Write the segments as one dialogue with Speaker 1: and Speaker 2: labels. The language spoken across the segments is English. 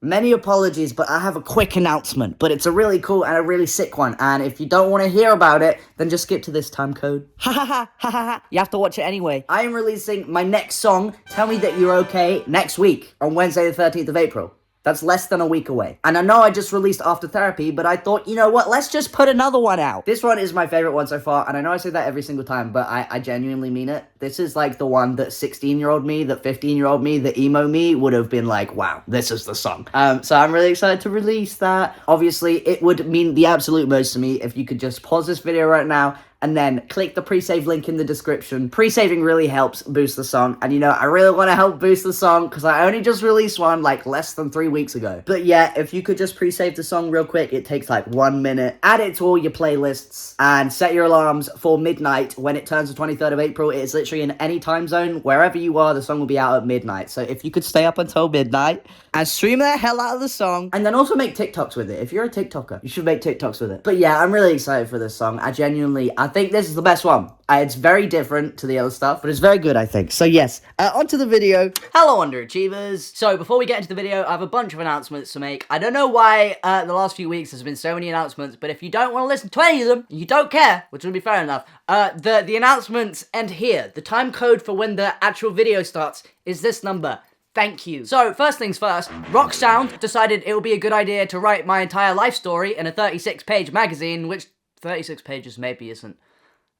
Speaker 1: Many apologies, but I have a quick announcement, but it's a really cool and a really sick one, and if you don't want to hear about it, then just skip to this time code. Ha ha ha ha ha ha. You have to watch it anyway. I am releasing my next song, Tell Me That You're Okay, next week, on Wednesday the 13th of April. That's less than a week away. And I know I just released After Therapy, but I thought, you know what, let's just put another one out. This one is my favorite one so far, and I know I say that every single time, but I genuinely mean it. This is like the one that 16-year-old me, that 15-year-old me, the emo me would have been like, wow, this is the song. So I'm really excited to release that. Obviously, it would mean the absolute most to me if you could just pause this video right now and then click the pre-save link in the description. Pre-saving really helps boost the song, and you know, I really want to help boost the song because I only just released one like less than 3 weeks ago. But yeah, if you could just pre-save the song real quick, it takes like 1 minute. Add it to all your playlists and set your alarms for midnight when it turns the 23rd of April. It is literally in any time zone. Wherever you are, the song will be out at midnight. So if you could stay up until midnight and stream the hell out of the song, and then also make TikToks with it. If you're a TikToker, you should make TikToks with it. But yeah, I'm really excited for this song. I think this is the best one. It's very different to the other stuff, but it's very good, I think. So yes, onto the video. Hello, underachievers. So before we get into the video, I have a bunch of announcements to make. I don't know why the last few weeks there's been so many announcements, but if you don't want to listen to any of them, you don't care, which would be fair enough, the announcements end here. The time code for when the actual video starts is this number. Thank you. So, first things first, Rock Sound decided it would be a good idea to write my entire life story in a 36-page magazine, which 36 pages maybe isn't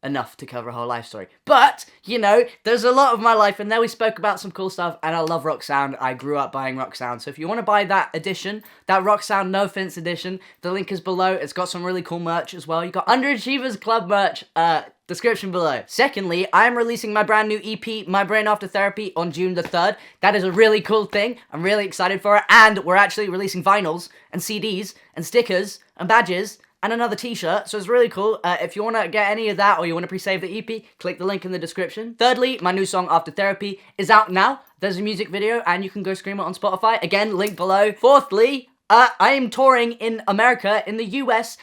Speaker 1: enough to cover a whole life story. But, you know, there's a lot of my life in there. We spoke about some cool stuff, and I love Rock Sound. I grew up buying Rock Sound. So if you want to buy that edition, that Rock Sound Noahfinnce edition, the link is below. It's got some really cool merch as well. You got Underachievers Club merch, description below. Secondly, I am releasing my brand new EP, My Brain After Therapy, on June the 3rd. That is a really cool thing. I'm really excited for it. And we're actually releasing vinyls and CDs and stickers and badges and another t-shirt, so it's really cool. If you want to get any of that or you want to pre-save the EP, click the link in the description. Thirdly, my new song, After Therapy, is out now. There's a music video, and you can go stream it on Spotify. Again, link below. Fourthly, I am touring in America, in the US,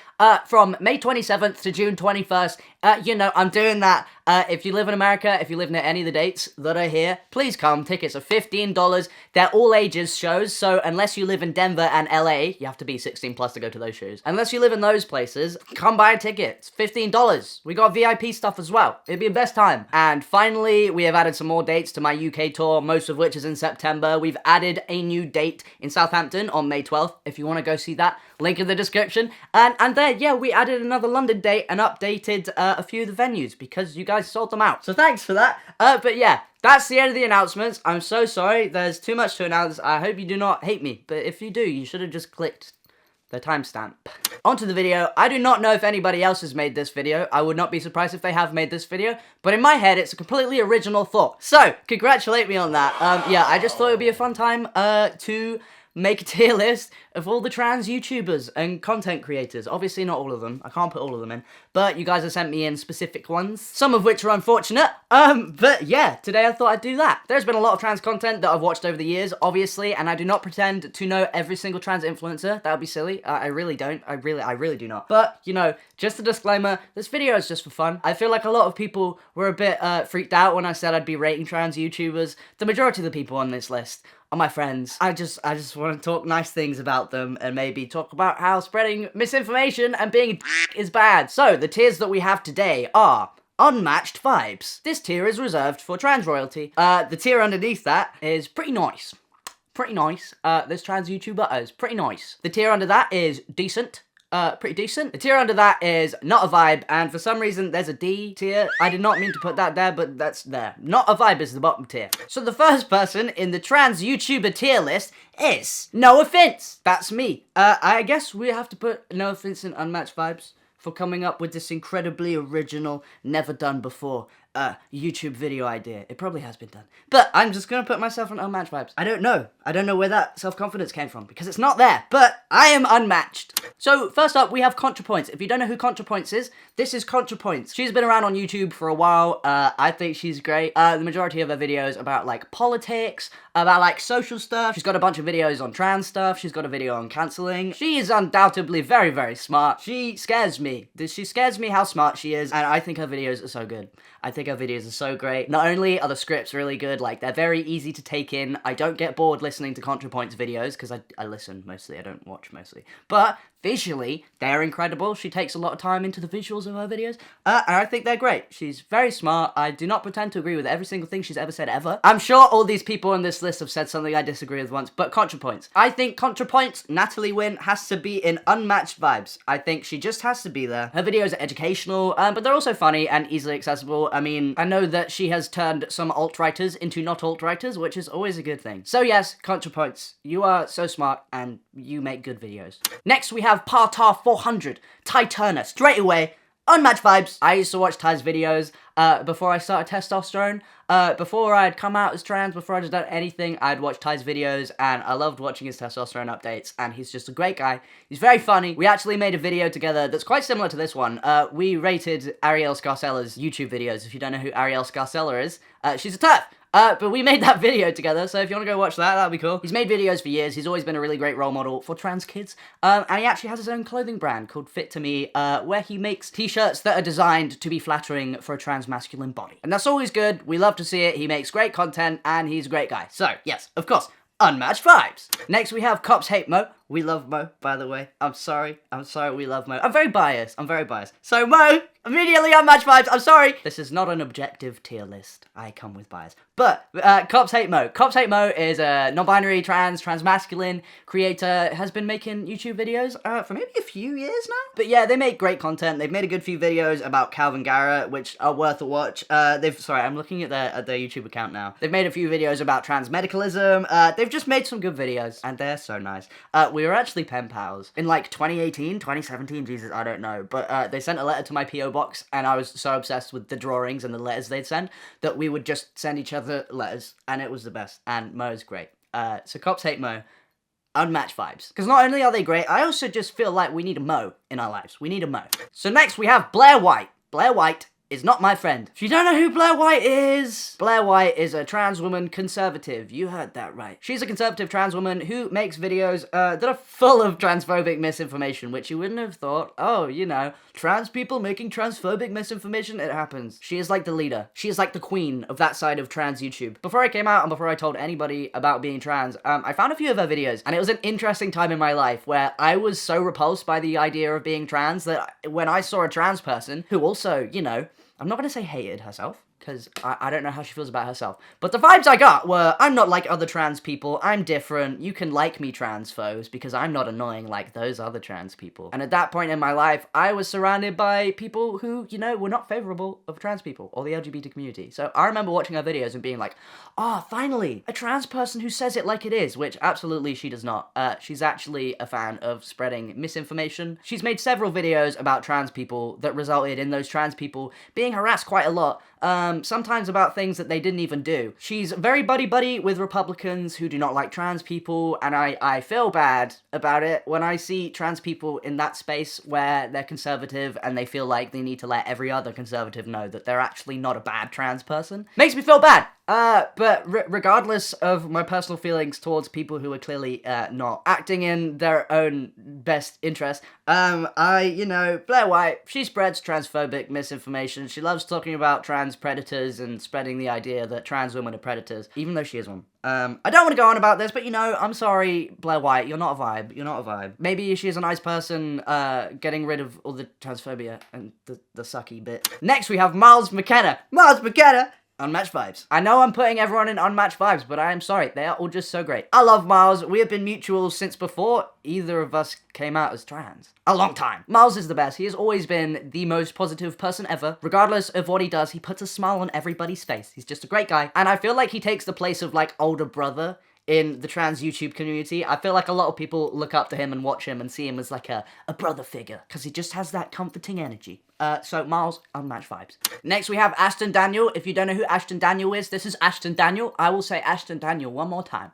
Speaker 1: from May 27th to June 21st. You know, I'm doing that. If you live in America, if you live near any of the dates that are here, please come. Tickets are $15. They're all ages shows, so unless you live in Denver and LA, you have to be 16 plus to go to those shows. Unless you live in those places, come buy a ticket. It's $15. We got VIP stuff as well. It'd be the best time. And finally, we have added some more dates to my UK tour, most of which is in September. We've added a new date in Southampton on May 12th. If you want to go see that, link in the description. And there, yeah, we added another London date and updated a few of the venues because you guys sold them out. So thanks for that. But yeah, that's the end of the announcements. I'm so sorry. There's too much to announce. I hope you do not hate me. But if you do, you should have just clicked the timestamp. Onto the video. I do not know if anybody else has made this video. I would not be surprised if they have made this video. But in my head, it's a completely original thought. So, congratulate me on that. Yeah, I just thought it would be a fun time to make a tier list of all the trans YouTubers and content creators. Obviously not all of them. I can't put all of them in. But you guys have sent me in specific ones. Some of which are unfortunate. But yeah, today I thought I'd do that. There's been a lot of trans content that I've watched over the years, obviously, and I do not pretend to know every single trans influencer. That would be silly. I really don't. I really do not. But, you know, just a disclaimer, this video is just for fun. I feel like a lot of people were a bit freaked out when I said I'd be rating trans YouTubers. The majority of the people on this list are my friends. I just want to talk nice things about them and maybe talk about how spreading misinformation and being a dick is bad. So, the tiers that we have today are Unmatched Vibes. This tier is reserved for trans royalty. The tier underneath that is Pretty Nice. Pretty nice. This trans YouTuber is pretty nice. The tier under that is Decent. Pretty decent. The tier under that is Not a Vibe, and for some reason there's a D tier. I did not mean to put that there, but that's there. Not a Vibe is the bottom tier. So the first person in the trans YouTuber tier list is Noahfinnce. That's me. I guess we have to put Noahfinnce in Unmatched Vibes for coming up with this incredibly original, never done before YouTube video idea. It probably has been done. But I'm just gonna put myself on Unmatched Vibes. I don't know. I don't know where that self-confidence came from, because it's not there. But I am unmatched. So, first up, we have ContraPoints. If you don't know who ContraPoints is, this is ContraPoints. She's been around on YouTube for a while. I think she's great. The majority of her videos about, like, politics, about, like, social stuff. She's got a bunch of videos on trans stuff. She's got a video on cancelling. She is undoubtedly very, very smart. She scares me. She scares me how smart she is, and I think her videos are so good. I think think her videos are so great. Not only are the scripts really good, like, they're very easy to take in. I don't get bored listening to ContraPoint's videos, because I listen mostly, I don't watch mostly. But visually, they're incredible. She takes a lot of time into the visuals of her videos, and I think they're great. She's very smart. I do not pretend to agree with every single thing she's ever said ever. I'm sure all these people on this list have said something I disagree with once, but ContraPoints. I think ContraPoints, Natalie Wynn, has to be in unmatched vibes. I think she just has to be there. Her videos are educational, but they're also funny and easily accessible. I mean, I know that she has turned some alt-writers into not alt-writers, which is always a good thing. So yes, ContraPoints, you are so smart and you make good videos. Next, we have Partar 400, Ty Turner, straight away. Unmatched vibes. I used to watch Ty's videos before I started testosterone. Before I'd come out as trans, before I'd done anything, I'd watch Ty's videos, and I loved watching his testosterone updates, and he's just a great guy. He's very funny. We actually made a video together that's quite similar to this one. We rated Ariel Scarcella's YouTube videos. If you don't know who Ariel Scarcella is, she's a TERF. But we made that video together, so if you want to go watch that, that'd be cool. He's made videos for years. He's always been a really great role model for trans kids. And he actually has his own clothing brand called Fit to Me, where he makes t-shirts that are designed to be flattering for a trans masculine body. And that's always good. We love to see it. He makes great content, and he's a great guy. So, yes, of course, unmatched vibes. Next, we have Cops Hate Mo. We love Mo, by the way. I'm sorry, we love Mo. I'm very biased. So, Mo, immediately unmatched vibes. I'm sorry. This is not an objective tier list. I come with bias. But, Cops Hate Mo. Cops Hate Mo is a non-binary, trans-masculine creator, has been making YouTube videos for maybe a few years now. But yeah, they make great content. They've made a good few videos about KALVIN GARRAH, which are worth a watch. Sorry, I'm looking at their YouTube account now. They've made a few videos about trans medicalism. They've just made some good videos, and they're so nice. We were actually pen pals in like 2018, 2017, Jesus, I don't know. But they sent a letter to my P.O. box, and I was so obsessed with the drawings and the letters they'd send that we would just send each other letters, and it was the best. And Mo's great. So Cops Hate Mo, unmatched vibes. Because not only are they great, I also just feel like we need a Mo in our lives. We need a Mo. So next we have Blaire White. Blaire White is not my friend. If you don't know who Blaire White is, Blaire White is a trans woman conservative. You heard that right. She's a conservative trans woman who makes videos that are full of transphobic misinformation, which you wouldn't have thought. Oh, you know, trans people making transphobic misinformation, it happens. She is like the leader. She is like the queen of that side of trans YouTube. Before I came out and before I told anybody about being trans, I found a few of her videos, and it was an interesting time in my life where I was so repulsed by the idea of being trans that when I saw a trans person who also, you know, I'm not going to say hated herself, because I don't know how she feels about herself. But the vibes I got were, I'm not like other trans people, I'm different, you can like me trans foes, because I'm not annoying like those other trans people. And at that point in my life, I was surrounded by people who, you know, were not favourable of trans people, or the LGBT community. So I remember watching her videos and being like, oh, finally, a trans person who says it like it is, which absolutely she does not. She's actually a fan of spreading misinformation. She's made several videos about trans people that resulted in those trans people being harassed quite a lot, sometimes about things that they didn't even do. She's very buddy-buddy with Republicans who do not like trans people, and I feel bad about it when I see trans people in that space where they're conservative and they feel like they need to let every other conservative know that they're actually not a bad trans person. Makes me feel bad. But regardless of my personal feelings towards people who are clearly, not acting in their own best interest, you know, Blaire White, she spreads transphobic misinformation. She loves talking about trans predators and spreading the idea that trans women are predators, even though she is one. I don't want to go on about this, but you know, I'm sorry, Blaire White, you're not a vibe. You're not a vibe. Maybe she's a nice person, getting rid of all the transphobia and the sucky bit. Next, we have Miles McKenna. Miles McKenna! Unmatched vibes. I know I'm putting everyone in unmatched vibes, but I am sorry. They are all just so great. I love Miles. We have been mutuals since before either of us came out as trans. A long time. Miles is the best. He has always been the most positive person ever. Regardless of what he does, he puts a smile on everybody's face. He's just a great guy. And I feel like he takes the place of, like, older brother in the trans YouTube community. I feel like a lot of people look up to him and watch him and see him as like a brother figure, because he just has that comforting energy. So Miles, unmatched vibes. Next we have Aston Daniel. If you don't know who Ashton Daniel is, this is Ashton Daniel. I will say Ashton Daniel one more time.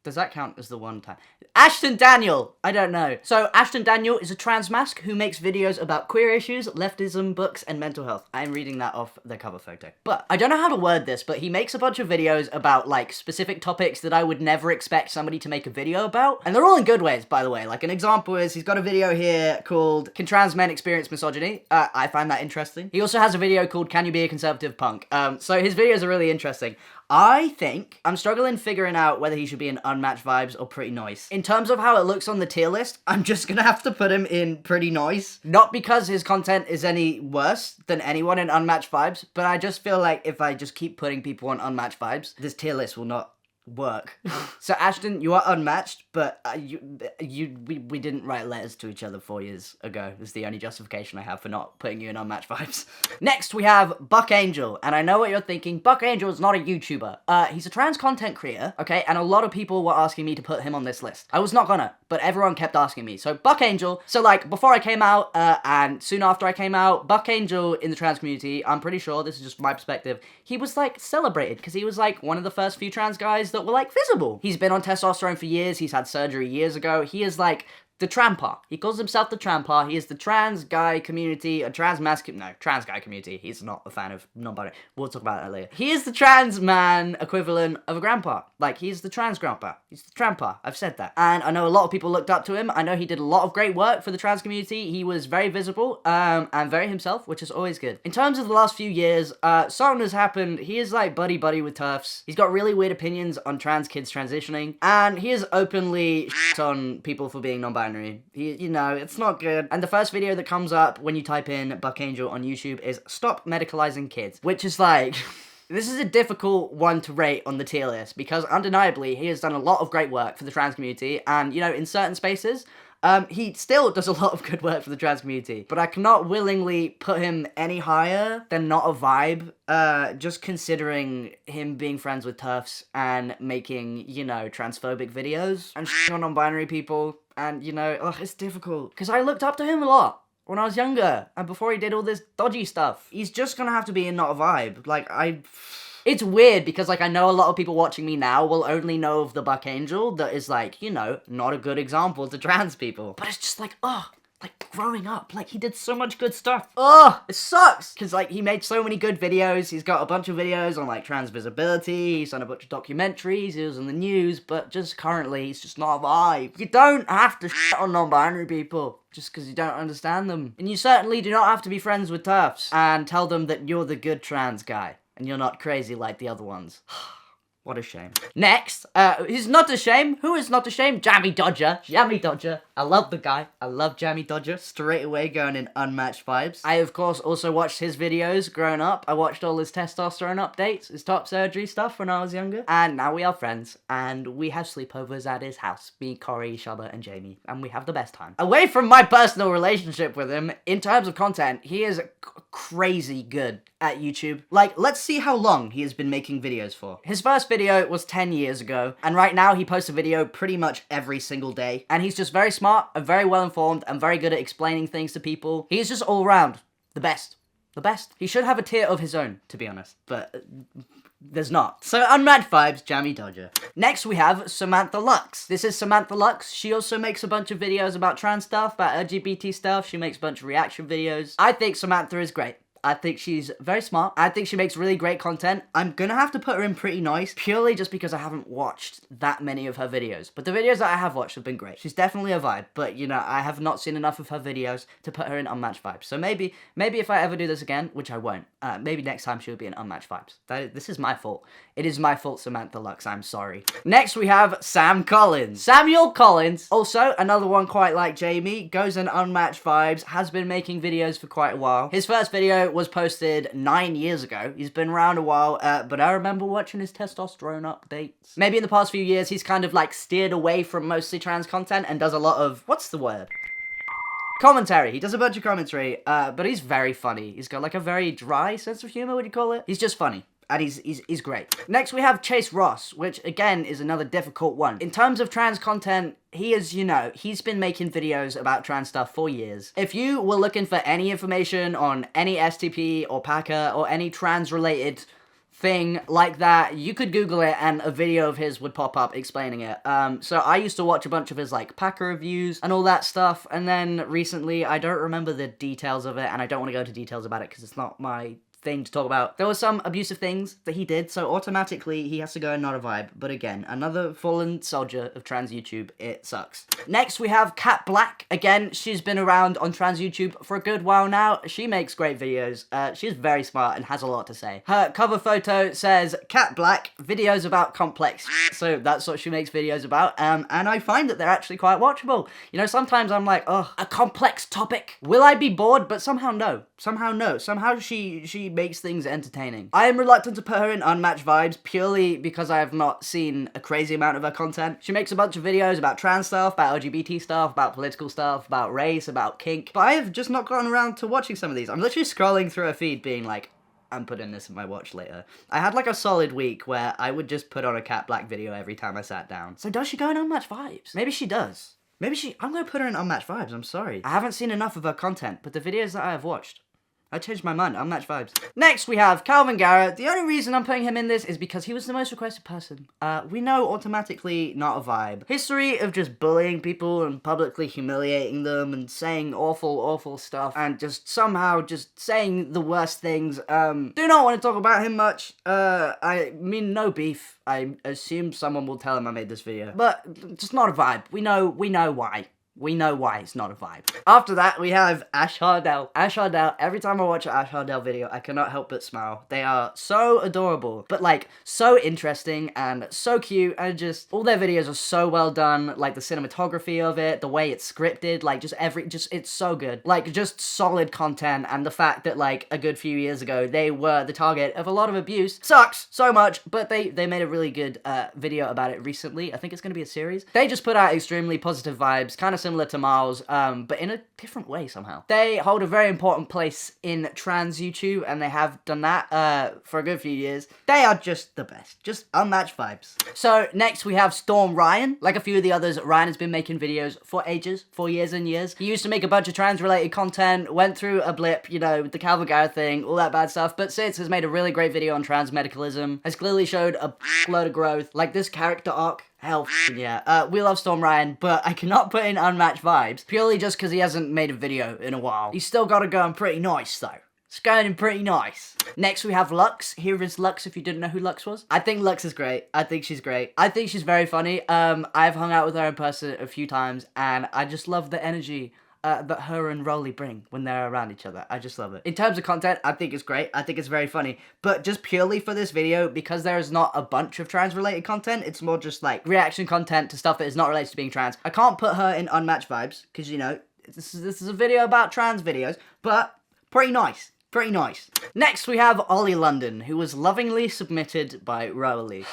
Speaker 1: Does that count as the one time? Ashton Daniel! I don't know. So, Ashton Daniel is a trans mask who makes videos about queer issues, leftism, books, and mental health. I'm reading that off the cover photo. But, I don't know how to word this, but he makes a bunch of videos about, like, specific topics that I would never expect somebody to make a video about. And they're all in good ways, by the way. Like, an example is, he's got a video here called, Can Trans Men Experience Misogyny? I find that interesting. He also has a video called, Can You Be a Conservative Punk? So his videos are really interesting. I think I'm struggling figuring out whether he should be in Unmatched Vibes or Pretty Nice. In terms of how it looks on the tier list, I'm just gonna have to put him in Pretty Nice. Not because his content is any worse than anyone in Unmatched Vibes, but I just feel like if I just keep putting people on Unmatched Vibes, this tier list will not work. So Ashton, you are unmatched, but we didn't write letters to each other 4 years ago. Is the only justification I have for not putting you in Unmatched Vibes. Next we have Buck Angel, and I know what you're thinking. Buck Angel is not a YouTuber. He's a trans content creator, okay, and a lot of people were asking me to put him on this list. I was not gonna, but everyone kept asking me. So Buck Angel, so like before I came out and soon after I came out, Buck Angel in the trans community, I'm pretty sure, this is just my perspective, he was like celebrated because he was like one of the first few trans guys that were like visible. He's been on testosterone for years, he's had surgery years ago, he is like the tramper. He calls himself the tramper. He is the trans guy community, a trans guy community. He's not a fan of non-binary. We'll talk about that later. He is the trans man equivalent of a grandpa. Like, he's the trans grandpa. He's the tramper. I've said that. And I know a lot of people looked up to him. I know he did a lot of great work for the trans community. He was very visible, and very himself, which is always good. In terms of the last few years, something has happened. He is like buddy-buddy with TERFs. He's got really weird opinions on trans kids transitioning, and he is openly on people for being non-binary. You know, it's not good. And the first video that comes up when you type in Buck Angel on YouTube is Stop Medicalizing Kids, which is like... This is a difficult one to rate on the tier list because undeniably he has done a lot of great work for the trans community, and, you know, in certain spaces, he still does a lot of good work for the trans community, but I cannot willingly put him any higher than Not a Vibe, just considering him being friends with TERFs and making, you know, transphobic videos and on non-binary people, and, you know, ugh, it's difficult. Because I looked up to him a lot when I was younger, and before he did all this dodgy stuff. He's just gonna have to be in Not a Vibe. Like, It's weird because, like, I know a lot of people watching me now will only know of the Buck Angel that is, like, you know, not a good example to trans people. But it's just like, ugh, like, growing up, like, he did so much good stuff. Ugh, it sucks! Because, like, he made so many good videos. He's got a bunch of videos on, like, trans visibility. He's done a bunch of documentaries. He was in the news. But just currently, he's just not a vibe. You don't have to shit on non-binary people just because you don't understand them. And you certainly do not have to be friends with TERFs and tell them that you're the good trans guy and you're not crazy like the other ones. What a shame. Next, who's not ashamed? Who is not ashamed? JAMMIDODGER. JAMMIDODGER. I love the guy. I love JAMMIDODGER. Straight away going in Unmatched Vibes. I, of course, also watched his videos growing up. I watched all his testosterone updates, his top surgery stuff when I was younger. And now we are friends. And we have sleepovers at his house. Me, Corey, Shaba, and Jamie. And we have the best time. Away from my personal relationship with him, in terms of content, he is crazy good at YouTube. Like, let's see how long he has been making videos for. His first video was 10 years ago, and right now he posts a video pretty much every single day, and he's just very smart and very well informed and very good at explaining things to people. He's just all around the best. The best. He should have a tier of his own, to be honest, but there's not. So, Unmatched Vibes, JAMMIDODGER. Next, we have Samantha Lux. This is Samantha Lux. She also makes a bunch of videos about trans stuff, about LGBT stuff. She makes a bunch of reaction videos. I think Samantha is great. I think she's very smart. I think she makes really great content. I'm gonna have to put her in Pretty Nice, purely just because I haven't watched that many of her videos. But the videos that I have watched have been great. She's definitely a vibe, but, you know, I have not seen enough of her videos to put her in Unmatched Vibes. So maybe if I ever do this again, which I won't, maybe next time she'll be in Unmatched Vibes. This is my fault. It is my fault, Samantha Lux, I'm sorry. Next, we have Sam Collins. Samuel Collins, also another one quite like Jamie, goes in Unmatched Vibes, has been making videos for quite a while. His first video was posted 9 years ago. He's been around a while, but I remember watching his testosterone updates. Maybe in the past few years, he's kind of like steered away from mostly trans content and does a lot of, what's the word? Commentary. He does a bunch of commentary, but he's very funny. He's got like a very dry sense of humor, would you call it? He's just funny. And he's great. Next, we have Chase Ross, which, again, is another difficult one. In terms of trans content, he is, you know, he's been making videos about trans stuff for years. If you were looking for any information on any STP or PACA or any trans-related thing like that, you could Google it and a video of his would pop up explaining it. So I used to watch a bunch of his like Packer reviews and all that stuff, and then recently, I don't remember the details of it, and I don't want to go into details about it because it's not my thing to talk about. There were some abusive things that he did, so automatically he has to go and not a vibe. But again, another fallen soldier of trans YouTube. It sucks. Next, we have Cat Black. Again, she's been around on trans YouTube for a good while now. She makes great videos. She's very smart and has a lot to say. Her cover photo says, Cat Black, videos about complex. So that's what she makes videos about. And I find that they're actually quite watchable. You know, sometimes I'm like, oh, a complex topic. Will I be bored? But somehow no. Somehow no. Somehow she makes things entertaining. I am reluctant to put her in unmatched vibes purely because I have not seen a crazy amount of her content. She makes a bunch of videos about trans stuff, about LGBT stuff, about political stuff, about race, about kink, but I have just not gotten around to watching some of these. I'm literally scrolling through her feed being like, I'm putting this in my watch later. I had like a solid week where I would just put on a Cat Black video every time I sat down. So does she go in unmatched vibes? Maybe she does. I'm gonna put her in unmatched vibes, I'm sorry. I haven't seen enough of her content, but the videos that I have watched, I changed my mind. Unmatched vibes. Next, we have KALVIN Garrett. The only reason I'm putting him in this is because he was the most requested person. We know automatically not a vibe. History of just bullying people and publicly humiliating them and saying awful, awful stuff and just somehow just saying the worst things. Do not want to talk about him much. I mean, no beef. I assume someone will tell him I made this video. But just not a vibe. We know why. We know why it's not a vibe. After that, we have Hardell. Hardell, every time I watch an Hardell video, I cannot help but smile. They are so adorable, but like, so interesting and so cute, and just, all their videos are so well done, like the cinematography of it, the way it's scripted, like it's so good. Like, just solid content, and the fact that like, a good few years ago, they were the target of a lot of abuse. Sucks so much, but they made a really good video about it recently. I think it's gonna be a series. They just put out extremely positive vibes, kind of similar to Miles, but in a different way somehow. They hold a very important place in trans YouTube, and they have done that for a good few years. They are just the best. Just unmatched vibes. So next we have Storm Ryan. Like a few of the others, Ryan has been making videos for ages, for years and years. He used to make a bunch of trans-related content, went through a blip, you know, with the KALVIN Garrett thing, all that bad stuff, but since has made a really great video on trans medicalism, has clearly showed a load of growth. Like this character arc, hell yeah. We love Storm Ryan, but I cannot put in unmatched vibes, purely just because he hasn't made a video in a while. He's still got it going pretty nice, though. It's going in pretty nice. Next, we have Lux. Here is Lux, if you didn't know who Lux was. I think Lux is great. I think she's great. I think she's very funny. I've hung out with her in person a few times, and I just love the energy that her and Rolly bring when they're around each other. I just love it. In terms of content, I think it's great. I think it's very funny. But just purely for this video, because there is not a bunch of trans-related content, it's more just like reaction content to stuff that is not related to being trans. I can't put her in unmatched vibes, because, you know, this is a video about trans videos, but pretty nice. Pretty nice. Next, we have Ollie London, who was lovingly submitted by Rolly.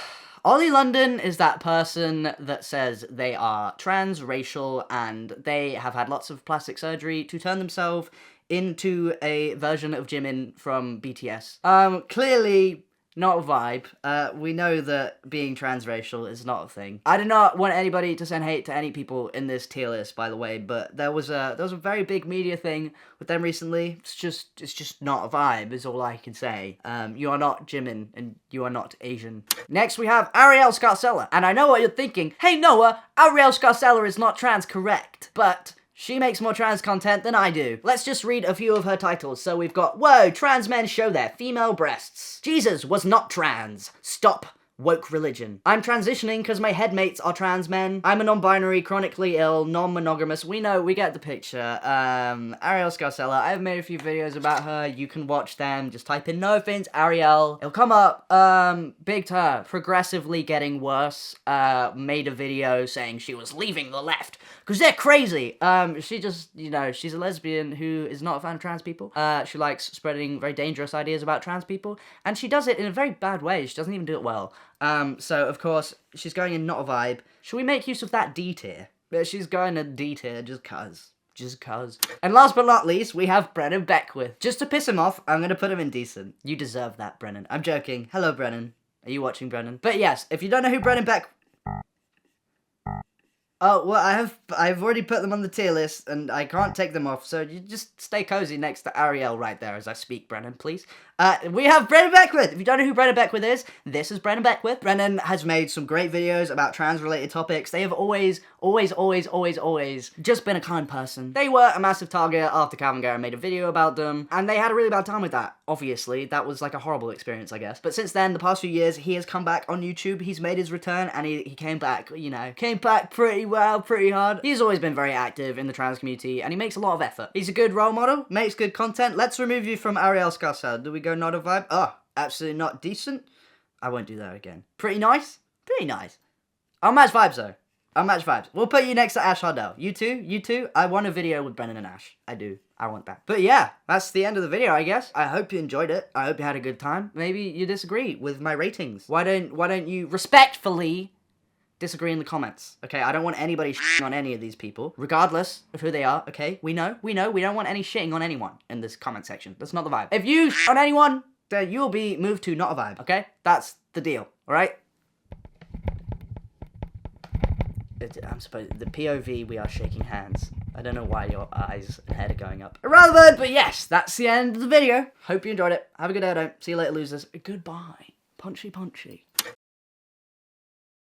Speaker 1: Ollie London is that person that says they are transracial and they have had lots of plastic surgery to turn themselves into a version of Jimin from BTS. Clearly not a vibe. We know that being transracial is not a thing. I do not want anybody to send hate to any people in this tier list, by the way, but there was a very big media thing with them recently. It's just not a vibe, is all I can say. You are not Jimin, and you are not Asian. Next, we have Ariel Scarcella, and I know what you're thinking. Hey Noah, Ariel Scarcella is not trans, correct? But she makes more trans content than I do. Let's just read a few of her titles. So we've got, whoa, trans men show their female breasts. Jesus was not trans. Stop woke religion. I'm transitioning because my headmates are trans men. I'm a non-binary, chronically ill, non-monogamous. We know, we get the picture. Ariel Scarcella, I've made a few videos about her. You can watch them. Just type in Noahfinnce, Ariel. It'll come up. Big her, progressively getting worse. Made a video saying she was leaving the left because they're crazy. She just, you know, she's a lesbian who is not a fan of trans people. She likes spreading very dangerous ideas about trans people, and she does it in a very bad way. She doesn't even do it well. So, of course, she's going in not a vibe. Should we make use of that D tier? But she's going in D tier just cuz. Just cuz. And last but not least, we have Brenda Beckwith. Just to piss him off, I'm gonna put him in decent. You deserve that, Brennan. I'm joking. Hello, Brennan. Are you watching, Brennan? But yes, if you don't know who Brenda Oh, well, I've already put them on the tier list, and I can't take them off, so you just stay cozy next to Ariel right there as I speak, Brennan, please. We have Brenda Beckwith. If you don't know who Brenda Beckwith is, this is Brenda Beckwith. Brennan has made some great videos about trans-related topics. They have always just been a kind person. They were a massive target after KALVIN Garrett made a video about them, and they had a really bad time with that, obviously. That was like a horrible experience, I guess. But since then, the past few years, he has come back on YouTube. He's made his return, and he came back, you know, came back pretty well, pretty hard. He's always been very active in the trans community, and he makes a lot of effort. He's a good role model, makes good content. Let's remove you from Ariel Scarcella. Do we go not a vibe? Oh, absolutely not decent. I won't do that again. Pretty nice? Pretty nice. I'll match vibes, though. I'll match vibes. We'll put you next to Ash Hardell. You two. I want a video with Brennan and Ash. I do. I want that. But yeah, that's the end of the video, I guess. I hope you enjoyed it. I hope you had a good time. Maybe you disagree with my ratings. Why don't you respectfully disagree in the comments, okay? I don't want anybody shitting on any of these people, regardless of who they are, okay? We know, we don't want any shitting on anyone in this comment section. That's not the vibe. If you shit on anyone, then you'll be moved to not a vibe, okay? That's the deal, alright? I'm supposed, the POV, we are shaking hands. I don't know why your eyes and head are going up. Irrelevant, but yes, that's the end of the video. Hope you enjoyed it. Have a good day, don't. See you later, losers. Goodbye. Punchy.